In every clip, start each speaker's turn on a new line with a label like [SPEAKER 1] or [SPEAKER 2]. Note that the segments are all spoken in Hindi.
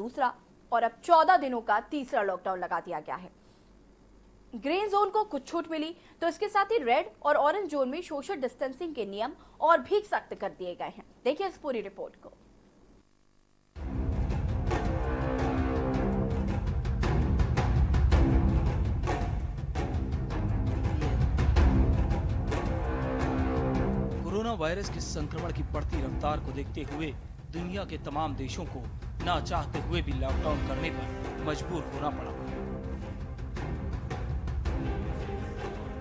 [SPEAKER 1] दूसरा और अब 14 दिनों का तीसरा लॉकडाउन लगा दिया गया है। ग्रीन जोन को कुछ छूट मिली तो इसके साथ ही रेड और ऑरेंज जोन में सोशल डिस्टेंसिंग के नियम और भी सख्त कर दिए गए हैं। देखिए इस पूरी रिपोर्ट को।
[SPEAKER 2] कोरोना वायरस के संक्रमण की बढ़ती रफ्तार को देखते हुए दुनिया के तमाम देशों को ना चाहते हुए भी लॉकडाउन करने पर मजबूर होना पड़ा।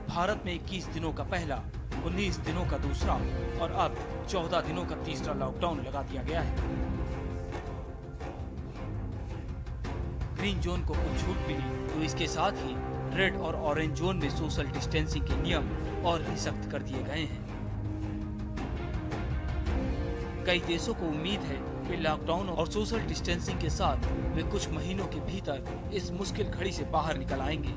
[SPEAKER 2] भारत में 21 दिनों का पहला, 19 दिनों का दूसरा और अब 14 दिनों का तीसरा लॉकडाउन लगा दिया गया है। ग्रीन जोन को कुछ छूट मिली तो इसके साथ ही रेड और ऑरेंज जोन में सोशल डिस्टेंसिंग के नियम और भी सख्त कर दिए गए हैं। कई देशों को उम्मीद है कि लॉकडाउन और सोशल डिस्टेंसिंग के साथ वे कुछ महीनों के भीतर इस मुश्किल घड़ी से बाहर निकल आएंगे।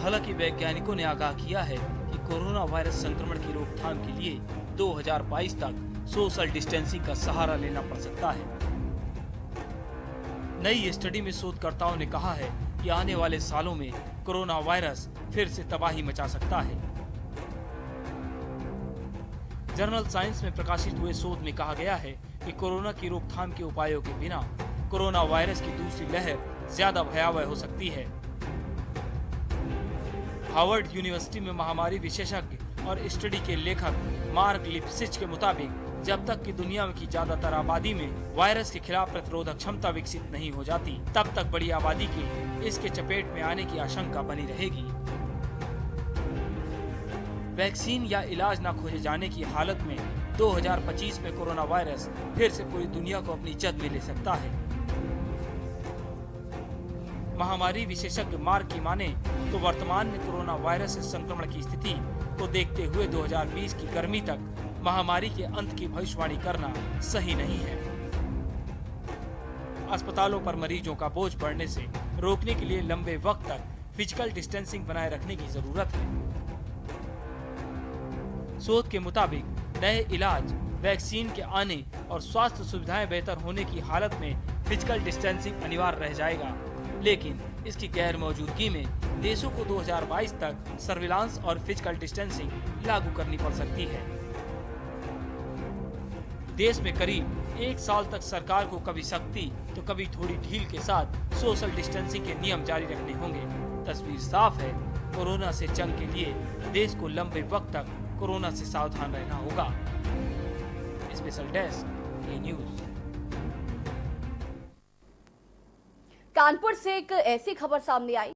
[SPEAKER 2] हालांकि वैज्ञानिकों ने आगाह किया है कि कोरोना वायरस संक्रमण की रोकथाम के लिए 2022 तक सोशल डिस्टेंसिंग का सहारा लेना पड़ सकता है। नई स्टडी में शोधकर्ताओं ने कहा है कि आने वाले सालों में कोरोना वायरस फिर से तबाही मचा सकता है। जर्नल साइंस में प्रकाशित हुए शोध में कहा गया है कि कोरोना की रोकथाम के उपायों के बिना कोरोना वायरस की दूसरी लहर ज्यादा भयावह हो सकती है। हार्वर्ड यूनिवर्सिटी में महामारी विशेषज्ञ और स्टडी के लेखक मार्क लिप्सिच के मुताबिक जब तक कि दुनिया की ज्यादातर आबादी में वायरस के खिलाफ प्रतिरोधक क्षमता विकसित नहीं हो जाती, तब तक बड़ी आबादी के इसके चपेट में आने की आशंका बनी रहेगी। वैक्सीन या इलाज न खोजे जाने की हालत में 2025 में कोरोना वायरस फिर से पूरी दुनिया को अपनी जद में ले सकता है। महामारी विशेषज्ञ मार्क की माने तो वर्तमान में कोरोना वायरस से संक्रमण की स्थिति को देखते हुए 2020 की गर्मी तक महामारी के अंत की भविष्यवाणी करना सही नहीं है। अस्पतालों पर मरीजों का बोझ बढ़ने से रोकने के लिए लंबे वक्त तक फिजिकल डिस्टेंसिंग बनाए रखने की जरूरत है। शोध के मुताबिक नए इलाज, वैक्सीन के आने और स्वास्थ्य सुविधाएं बेहतर होने की हालत में फिजिकल डिस्टेंसिंग अनिवार्य रह जाएगा, लेकिन इसकी गैर मौजूदगी में देशों को 2022 तक सर्विलांस और फिजिकल डिस्टेंसिंग लागू करनी पड़ सकती है। देश में करीब 1 साल तक सरकार को कभी सख्ती तो कभी थोड़ी ढील के साथ सोशल डिस्टेंसिंग के नियम जारी रखने होंगे। तस्वीर साफ है, कोरोना से जंग के लिए देश को लंबे वक्त तक कोरोना से सावधान रहना होगा। स्पेशल डेस्क ए न्यूज।
[SPEAKER 1] कानपुर से एक ऐसी खबर सामने आई